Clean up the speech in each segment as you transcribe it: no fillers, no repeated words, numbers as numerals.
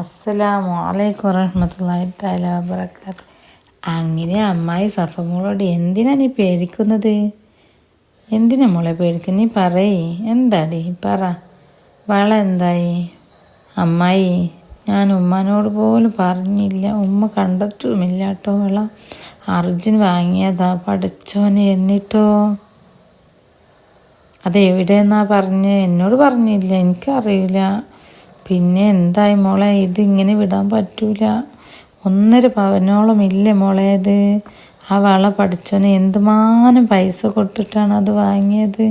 അസ്സലാമു അലൈക്കും വറഹ്മത്തുള്ളാഹി തആല വബറകാത്ത്. അങ്ങനെ അമ്മായി സഫമോളോട് എന്തിനാ നീ പേടിക്കുന്നത്? എന്തിനാ മോളെ പേടിക്കുന്നത്? നീ പറയേ, എന്താടി പറ. വള എന്തായി? അമ്മായി, ഞാൻ ഉമ്മാനോട് പോലും പറഞ്ഞില്ല, ഉമ്മ കണ്ടിട്ടുമില്ല കേട്ടോ. വള അർജുൻ വാങ്ങിയതാ, പഠിച്ചോനെ. എന്നിട്ടോ അതെവിടെയെന്നാ പറഞ്ഞ്? എന്നോട് പറഞ്ഞില്ല, എനിക്കറിയില്ല. പിന്നെ എന്തായി മോളെ? ഇതിങ്ങനെ വിടാൻ പറ്റൂല. 1.5 പവനോളം ഇല്ലേ മോളെ ഇത്? ആ വള പഠിച്ചോനെ എന്തുമാനം പൈസ കൊടുത്തിട്ടാണ് അത് വാങ്ങിയത്.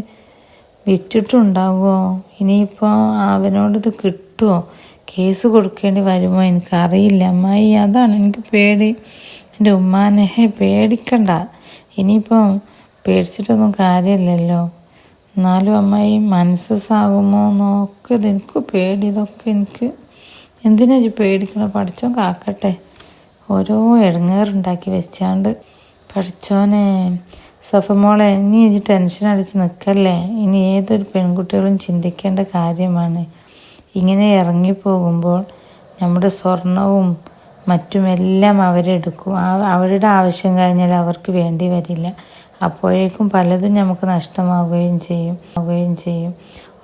വിറ്റിട്ടുണ്ടാവുമോ? ഇനിയിപ്പോൾ അവനോടിത് കിട്ടുമോ? കേസ് കൊടുക്കേണ്ടി വരുമോ? എനിക്കറിയില്ല അമ്മായി, അതാണ് എനിക്ക് പേടി. എൻ്റെ ഉമ്മാനെ പേടിക്കണ്ട. ഇനിയിപ്പോൾ പേടിച്ചിട്ടൊന്നും കാര്യമില്ലല്ലോ. എന്നാലും അമ്മായി മനസ്സാകുമോ നോക്കത്. എനിക്ക് പേടി. ഇതൊക്കെ എനിക്ക് എന്തിനാ പേടിക്കണം? പഠിച്ചോൻ കാക്കട്ടെ. ഓരോ ഇടങ്ങേറുണ്ടാക്കി വെച്ചാണ്ട്. പഠിച്ചോനെ. സഫമോളെ, ഇനി ടെൻഷൻ അടിച്ച് നിൽക്കല്ലേ. ഇനി ഏതൊരു പെൺകുട്ടികളും ചിന്തിക്കേണ്ട കാര്യമാണ്. ഇങ്ങനെ ഇറങ്ങിപ്പോകുമ്പോൾ നമ്മുടെ സ്വർണവും മറ്റുമെല്ലാം അവരെടുക്കും. അവരുടെ ആവശ്യം കഴിഞ്ഞാൽ അവർക്ക് വേണ്ടി വരില്ല. അപ്പോഴേക്കും പലതും നമുക്ക് നഷ്ടമാവുകയും ചെയ്യും.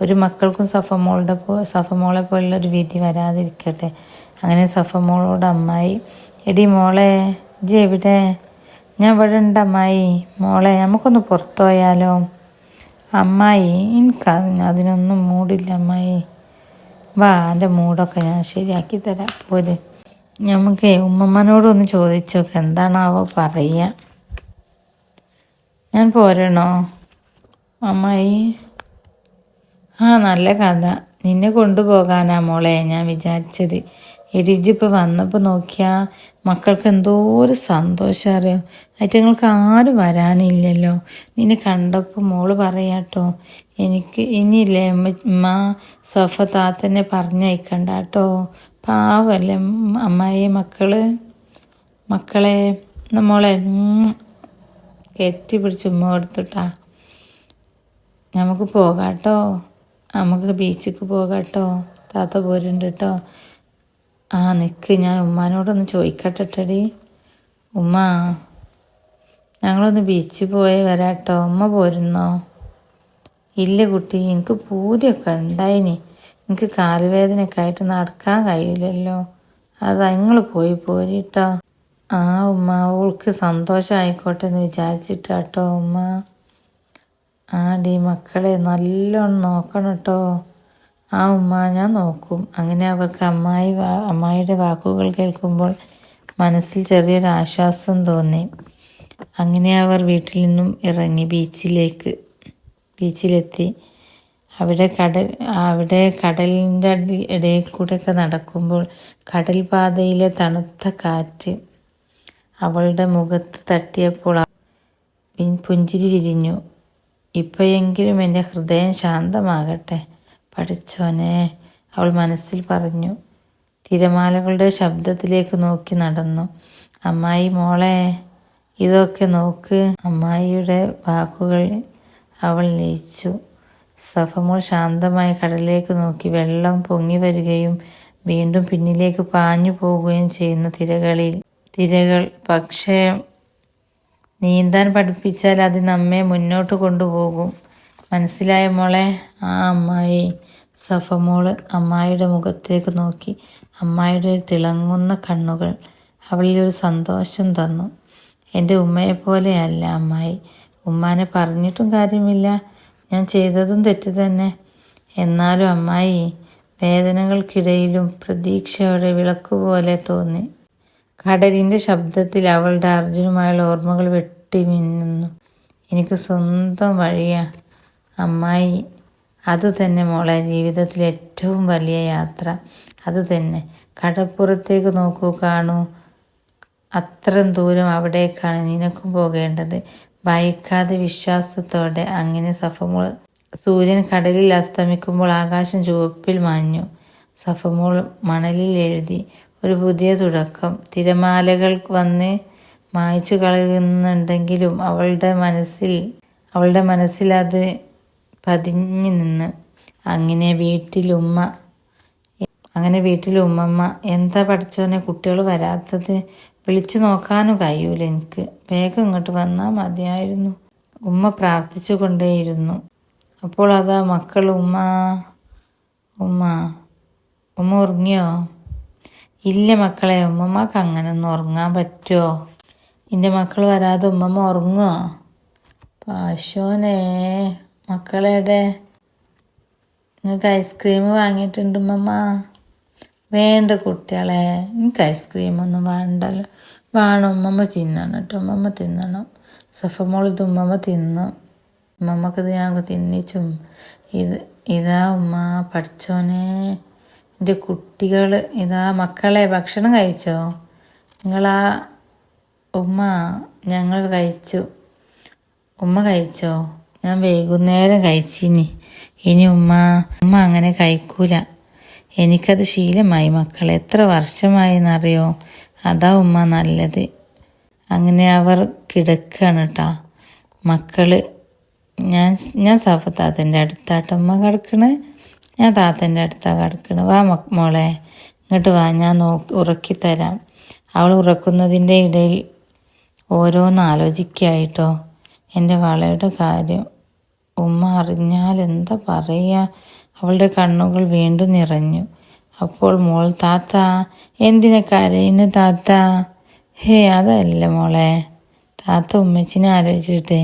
ഒരു മക്കൾക്കും സഫമോളെ പോലുള്ളൊരു വിധി വരാതിരിക്കട്ടെ. അങ്ങനെ സഫമോളോട് അമ്മായി, എടി മോളെ, ഇജ്ജ് എവിടെ? ഞാൻ ഇവിടെ ഉണ്ട് അമ്മായി. മോളെ, നമുക്കൊന്ന് പുറത്തു പോയാലോ? അമ്മായി, എനിക്ക് അതിനൊന്നും മൂടില്ല അമ്മായി. വാ, എൻ്റെ മൂടൊക്കെ ഞാൻ ശരിയാക്കി തരാം. പോര്. നമുക്ക് ഉമ്മമ്മനോടൊന്ന് ചോദിച്ചോക്കെ എന്താണാവോ പറയുക. ഞാൻ പോരണോ അമ്മായി? നല്ല കഥ. നിന്നെ കൊണ്ടുപോകാനാ മോളെ ഞാൻ വിചാരിച്ചത്. എടിജിപ്പോൾ വന്നപ്പോൾ നോക്കിയാൽ മക്കൾക്ക് എന്തോ ഒരു സന്തോഷം അറിയോ. ഐറ്റങ്ങൾക്ക് ആരും വരാനില്ലല്ലോ. നിന്നെ കണ്ടപ്പോൾ മോള് പറയാട്ടോ, എനിക്ക് ഇനിയില്ലേ ഉമ്മ സഫ താത്തന്നെ പറഞ്ഞയക്കണ്ട കേട്ടോ. പാവല്ലേ അമ്മായി മക്കളെ മോളെ കെട്ടിപ്പിടിച്ച് ഉമ്മ കൊടുത്തിട്ടാ. നമുക്ക് പോകാട്ടോ, നമുക്ക് ബീച്ചിക്ക് പോകാട്ടോ. താത്ത പോരുന്നുണ്ട് കേട്ടോ. നിൽക്ക്, ഞാൻ ഉമ്മാനോടൊന്ന് ചോദിക്കട്ടെടി. ഉമ്മ, ഞങ്ങളൊന്ന് ബീച്ചിൽ പോയി വരാട്ടോ. ഉമ്മ പോരുന്നോ? ഇല്ല കുട്ടി, എനിക്ക് പൂതിയൊക്കെ ഉണ്ടായിനി. എനിക്ക് കാലുവേദനയൊക്കെ ആയിട്ട് നടക്കാൻ കഴിയില്ലല്ലോ. അതാ നിങ്ങൾ പോരിട്ടോ. ഉമ്മ, അവൾക്ക് സന്തോഷമായിക്കോട്ടെ എന്ന് വിചാരിച്ചിട്ടാട്ടോ ഉമ്മ. മക്കളെ നല്ലോണം നോക്കണം കേട്ടോ. ഉമ്മ, ഞാൻ നോക്കും. അങ്ങനെ അവർക്ക് അമ്മായിയുടെ വാക്കുകൾ കേൾക്കുമ്പോൾ മനസ്സിൽ ചെറിയൊരു ആശ്വാസം തോന്നി. അങ്ങനെ അവർ വീട്ടിൽ നിന്നും ഇറങ്ങി ബീച്ചിലെത്തി. അവിടെ കടലിൻ്റെ ഇടയിൽ കൂടെയൊക്കെ നടക്കുമ്പോൾ കടൽ പാതയിലെ തണുത്ത കാറ്റ് അവളുടെ മുഖത്ത് തട്ടിയപ്പോൾ പുഞ്ചിരി വിരിഞ്ഞു. ഇപ്പോഴെങ്കിലും എൻ്റെ ഹൃദയം ശാന്തമാകട്ടെ പഠിച്ചോനെ, അവൾ മനസ്സിൽ പറഞ്ഞു. തിരമാലകളുടെ ശബ്ദത്തിലേക്ക് നോക്കി നടന്നു. അമ്മായി, മോളെ, ഇതൊക്കെ നോക്ക്. അമ്മായിയുടെ വാക്കുകൾ അവൾ ലയിച്ചു. സഫമോൾ ശാന്തമായി കടലിലേക്ക് നോക്കി. വെള്ളം പൊങ്ങി വരികയും വീണ്ടും പിന്നിലേക്ക് പാഞ്ഞു പോവുകയും ചെയ്യുന്ന തിരകൾ. പക്ഷേ നീന്താൻ പഠിപ്പിച്ചാൽ അത് നമ്മെ മുന്നോട്ട് കൊണ്ടുപോകും. മനസ്സിലായ മോളെ? അമ്മായി. സഫമോള് അമ്മായിയുടെ മുഖത്തേക്ക് നോക്കി. അമ്മായിയുടെ തിളങ്ങുന്ന കണ്ണുകൾ അവളിൽ ഒരു സന്തോഷം തന്നു. എൻ്റെ ഉമ്മയെപ്പോലെയല്ല അമ്മായി. ഉമ്മാനെ പറഞ്ഞിട്ടും കാര്യമില്ല, ഞാൻ ചെയ്തതും തെറ്റ് തന്നെ. എന്നാലും അമ്മായി, വേദനകൾക്കിടയിലും പ്രതീക്ഷയുടെ വിളക്കുപോലെ തോന്നി. കടലിൻ്റെ ശബ്ദത്തിൽ അവളുടെ അർജുനുമായുള്ള ഓർമ്മകൾ വെട്ടിമിന്നുന്നു. എനിക്ക് സ്വന്തം വഴിയാ അമ്മായി. അതുതന്നെ മോളെ, ജീവിതത്തിലെ ഏറ്റവും വലിയ യാത്ര അതുതന്നെ. കടപ്പുറത്തേക്ക് നോക്കൂ, കാണൂ. അത്രയും ദൂരം അവിടേക്കാണ് നിനക്കും പോകേണ്ടത്. ഭയക്കാതെ വിശ്വാസത്തോടെ. അങ്ങനെ സഫമോൾ. സൂര്യൻ കടലിൽ അസ്തമിക്കുമ്പോൾ ആകാശം ചുവപ്പിൽ മാഞ്ഞു. സഫമോൾ മണലിൽ എഴുതി, ഒരു പുതിയ തുടക്കം. തിരമാലകൾ വന്ന് മായ്ച്ചു കളയുന്നുണ്ടെങ്കിലും അവളുടെ മനസ്സിൽ അത് പതിഞ്ഞു നിന്ന്. അങ്ങനെ വീട്ടിൽ അങ്ങനെ വീട്ടിൽ ഉമ്മമ്മ എന്താ പഠിച്ചോനെ കുട്ടികൾ വരാത്തത്, വിളിച്ചു നോക്കാനും കഴിയൂല എനിക്ക്, വേഗം ഇങ്ങോട്ട് വന്നാൽ മതിയായിരുന്നു. ഉമ്മ പ്രാർത്ഥിച്ചു കൊണ്ടേയിരുന്നു. അപ്പോൾ അതാ മക്കൾ ഉമ്മ ഉമ്മ ഉമ്മ ഉറങ്ങിയോ? ഇല്ല മക്കളെ, ഉമ്മമ്മക്ക് അങ്ങനെ ഒന്നും ഉറങ്ങാൻ പറ്റുമോ? എൻ്റെ മക്കൾ വരാതെ ഉമ്മമ്മ ഉറങ്ങുമോ? പാശോനെ, മക്കളെടെ? നിങ്ങൾക്ക് ഐസ്ക്രീം വാങ്ങിയിട്ടുണ്ട് ഉമ്മമ്മ? വേണ്ട കുട്ടികളെ, എനിക്ക് ഐസ്ക്രീമൊന്നും വേണ്ടല്ലോ. വേണം, ഉമ്മമ്മ തിന്നണം കേട്ടോ, ഉമ്മമ്മ തിന്നണം. സഫമോൾ ഇത് ഉമ്മമ്മ തിന്നും, ഉമ്മമ്മക്കത് ഞാൻ തിന്നിച്ചും. ഇതാ ഉമ്മ, പഠിച്ചോനെ, എൻ്റെ കുട്ടികൾ ഇതാ. മക്കളെ ഭക്ഷണം കഴിച്ചോ നിങ്ങളാ? ഉമ്മ ഞങ്ങൾ കഴിച്ചു. ഉമ്മ കഴിച്ചോ? ഞാൻ വൈകുന്നേരം കഴിച്ചിനി. ഇനി ഉമ്മ അങ്ങനെ കഴിക്കൂല, എനിക്കത് ശീലമായി മക്കളെ. എത്ര വർഷമായി എന്നറിയോ? അതാ ഉമ്മ നല്ലത്. അങ്ങനെ അവർ കിടക്കുകയാണ് കേട്ടോ മക്കള്. ഞാൻ സഫ താത്തൻ്റെ അടുത്താട്ടമ്മ കിടക്കണേ, ഞാൻ താത്തൻ്റെ അടുത്താണ് കിടക്കണത്. വാ മോളെ ഇങ്ങോട്ട് വാ, ഞാൻ ഉറക്കിത്തരാം. അവൾ ഉറക്കുന്നതിൻ്റെ ഇടയിൽ ഓരോന്ന് ആലോചിക്കായിട്ടോ. എൻ്റെ വളയുടെ കാര്യം ഉമ്മ അറിഞ്ഞാൽ എന്താ പറയുക? അവളുടെ കണ്ണുകൾ വീണ്ടും നിറഞ്ഞു. അപ്പോൾ മോൾ, താത്ത എന്തിനാ കരയുന്നു താത്ത? ഹേ അതല്ല മോളെ, താത്ത ഉമ്മച്ചിനെ ആലോചിച്ചിട്ടേ.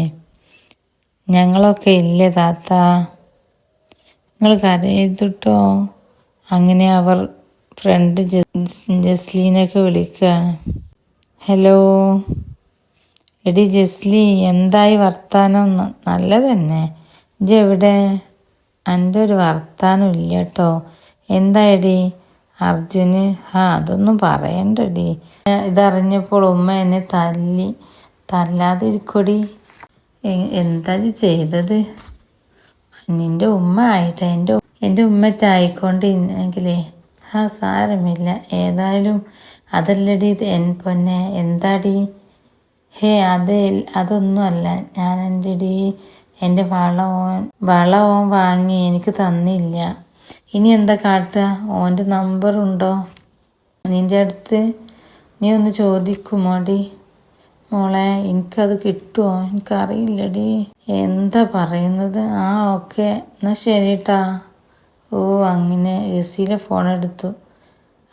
ഞങ്ങളൊക്കെ ഇല്ലേ താത്ത, നിങ്ങൾ കരയരുതട്ടോ. അങ്ങനെ അവർ ഫ്രണ്ട് ജസ്ലീനൊക്കെ വിളിക്കുകയാണ്. ഹലോ എടി ജസ്ലി, എന്തായി വർത്താനം? നല്ലതന്നെ. എവിടെ? എൻ്റെ ഒരു വർത്താനം ഇല്ല കേട്ടോ. എന്തായടി അർജുന്? അതൊന്നും പറയണ്ടടി. ഇതറിഞ്ഞപ്പോൾ ഉമ്മ എന്നെ തല്ലാതിരിക്കൊടി. എന്താ ചെയ്തത്? നിൻ്റെ ഉമ്മ ആയിട്ട് എൻ്റെ ഉമ്മറ്റായിക്കൊണ്ടിരുന്നെങ്കിലേ സാരമില്ല. ഏതായാലും അതല്ലടി പൊന്നെ. എന്താടി? ഹേ അതൊന്നുമല്ല. ഞാൻ എൻ്റെ വള ഓൻ വാങ്ങി എനിക്ക് തന്നില്ല. ഇനി എന്താ കാട്ടുക? ഓൻ്റെ നമ്പറുണ്ടോ നിൻ്റെ അടുത്ത്? നീ ഒന്ന് ചോദിക്കുമോടി മോളെ? എനിക്കത് കിട്ടുമോ? എനിക്കറിയില്ലടി. എന്താ പറയുന്നത്? ഓക്കെ എന്നാൽ ശരിട്ടാ. അങ്ങനെ ജെസ്സിയിലെ ഫോൺ എടുത്തു.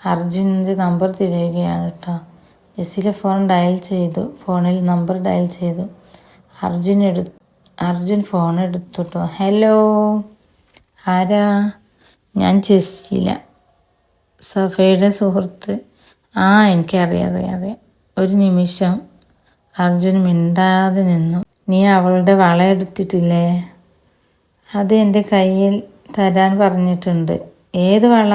അർജുനൻ്റെ നമ്പർ തിരയുകയാണ് കേട്ടോ. ജെസ്സിയിലെ ഫോണിൽ നമ്പർ ഡയൽ ചെയ്തു. അർജുൻ ഫോൺ എടുത്തു കേട്ടോ. ഹലോ, ആരാ? ഞാൻ ജെസ്സില, സഫയുടെ സുഹൃത്ത്. എനിക്കറിയാം. ഒരു നിമിഷം അർജുൻ മിണ്ടാതെ നിന്നു. നീ അവളുടെ വള എടുത്തിട്ടില്ലേ? അത് എൻ്റെ കയ്യിൽ തരാൻ പറഞ്ഞിട്ടുണ്ട്. ഏത് വള?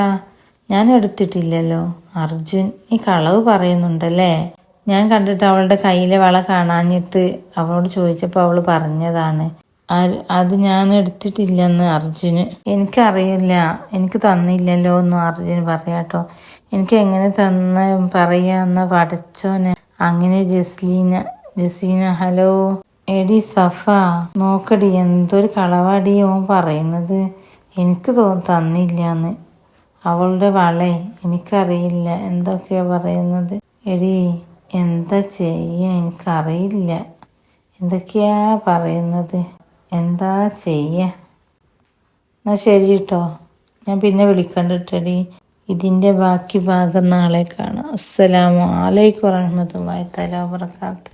ഞാൻ എടുത്തിട്ടില്ലല്ലോ. അർജുൻ, നീ കളവ് പറയുന്നുണ്ടല്ലേ? ഞാൻ കണ്ടിട്ട് അവളുടെ കയ്യിലെ വള കാണാഞ്ഞിട്ട് അവളോട് ചോദിച്ചപ്പോൾ അവൾ പറഞ്ഞതാണ്. അത് ഞാൻ എടുത്തിട്ടില്ലെന്ന് അർജുന്. എനിക്കറിയില്ല, എനിക്ക് തന്നില്ലല്ലോ എന്നും അർജുന് പറയാട്ടോ. എനിക്ക് എങ്ങനെ പറയാന്ന പഠിച്ചോന്. അങ്ങനെ ജസീന ഹലോ എടി സഫ, നോക്കടി എന്തൊരു കളവാടി ഓൻ പറയുന്നത്. എനിക്ക് തന്നില്ലാന്ന്. അവളുടെ വളേ എനിക്കറിയില്ല എന്തൊക്കെയാ പറയുന്നത്. എടി എന്താ ചെയ്യാ? എനിക്കറിയില്ല എന്തൊക്കെയാ പറയുന്നത്. എന്താ ചെയ്യാ? എന്നാ ശരി കേട്ടോ, ഞാൻ പിന്നെ വിളിക്കണ്ടിട്ടടി. ഇതിൻ്റെ ബാക്കി ഭാഗം നാളെ കാണാം. അസ്സലാമു അലൈക്കും വറഹ്മത്തുള്ളാഹി തആല വബറകാതുഹു.